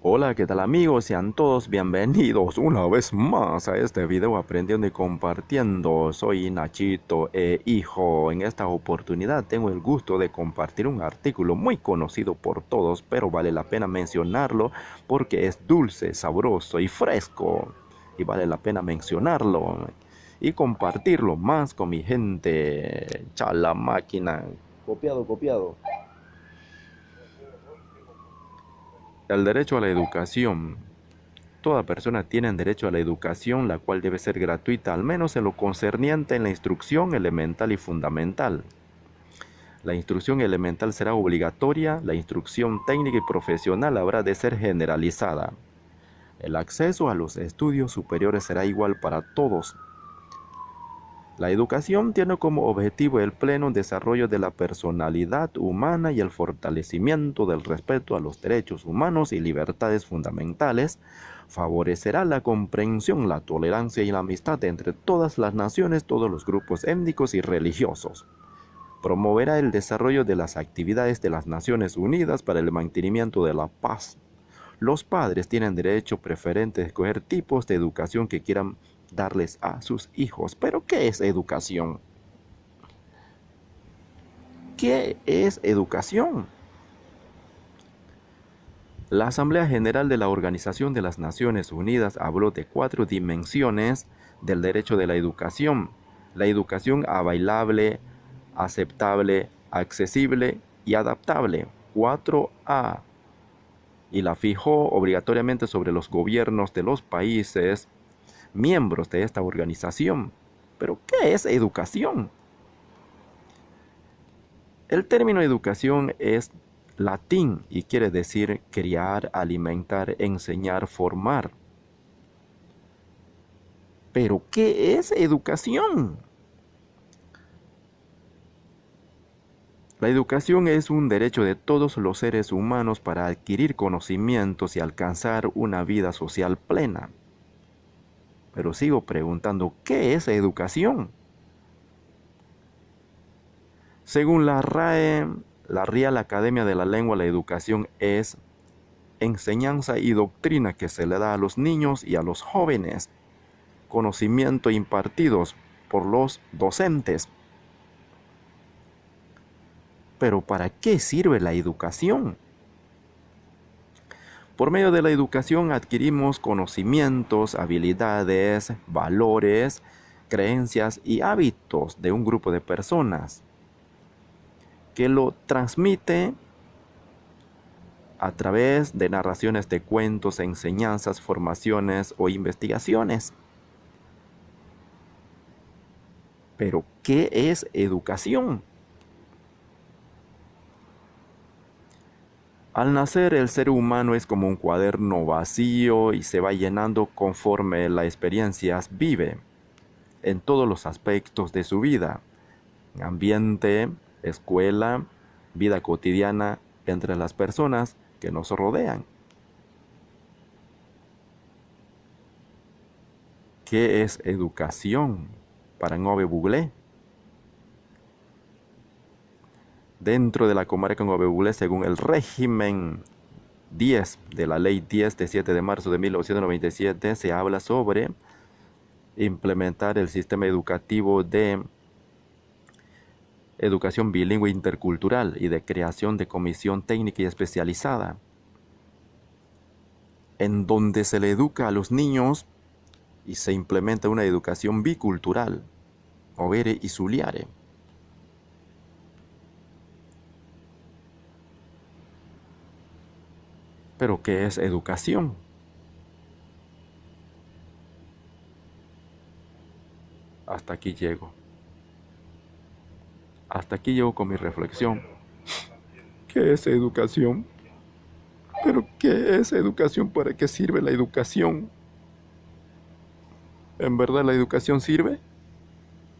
Hola, ¿qué tal amigos? Sean todos bienvenidos una vez más a este video aprendiendo y compartiendo. Soy Nachito hijo. En esta oportunidad tengo el gusto de compartir un artículo muy conocido por todos, pero vale la pena mencionarlo porque es dulce, sabroso y fresco. Y vale la pena mencionarlo y compartirlo más con mi gente. Chala máquina. Copiado, copiado. El derecho a la educación. Toda persona tiene derecho a la educación, la cual debe ser gratuita, al menos en lo concerniente en la instrucción elemental y fundamental. La instrucción elemental será obligatoria, la instrucción técnica y profesional habrá de ser generalizada. El acceso a los estudios superiores será igual para todos. La educación tiene como objetivo el pleno desarrollo de la personalidad humana y el fortalecimiento del respeto a los derechos humanos y libertades fundamentales. Favorecerá la comprensión, la tolerancia y la amistad entre todas las naciones, todos los grupos étnicos y religiosos. Promoverá el desarrollo de las actividades de las Naciones Unidas para el mantenimiento de la paz. Los padres tienen derecho preferente a escoger tipos de educación que quieran darles a sus hijos. Pero ¿qué es educación? ¿Qué es educación? La Asamblea General de la Organización de las Naciones Unidas habló de 4 dimensiones del derecho de la educación. La educación bailable, aceptable, accesible y adaptable. 4A. Y la fijó obligatoriamente sobre los gobiernos de los países miembros de esta organización. Pero, ¿qué es educación? El término educación es latín y quiere decir criar, alimentar, enseñar, formar. Pero, ¿qué es educación? La educación es un derecho de todos los seres humanos para adquirir conocimientos y alcanzar una vida social plena. Pero sigo preguntando, ¿qué es educación? Según la RAE, la Real Academia de la Lengua, la educación es enseñanza y doctrina que se le da a los niños y a los jóvenes, conocimiento impartidos por los docentes. Pero ¿para qué sirve la educación? Por medio de la educación adquirimos conocimientos, habilidades, valores, creencias y hábitos de un grupo de personas que lo transmite a través de narraciones de cuentos, enseñanzas, formaciones o investigaciones. Pero, ¿qué es educación? Al nacer, el ser humano es como un cuaderno vacío y se va llenando conforme las experiencias vive en todos los aspectos de su vida: ambiente, escuela, vida cotidiana entre las personas que nos rodean. ¿Qué es educación? Para Nove Buglé. Dentro de la comarca Nove Buglé, según el régimen 10 de la ley 10 de 7 de marzo de 1997, se habla sobre implementar el sistema educativo de educación bilingüe intercultural y de creación de comisión técnica y especializada, en donde se le educa a los niños y se implementa una educación bicultural, overe y suliare. Pero, ¿qué es educación? Hasta aquí llego. Hasta aquí llego con mi reflexión. ¿Qué es educación? ¿Pero qué es educación? ¿Para qué sirve la educación? ¿En verdad la educación sirve?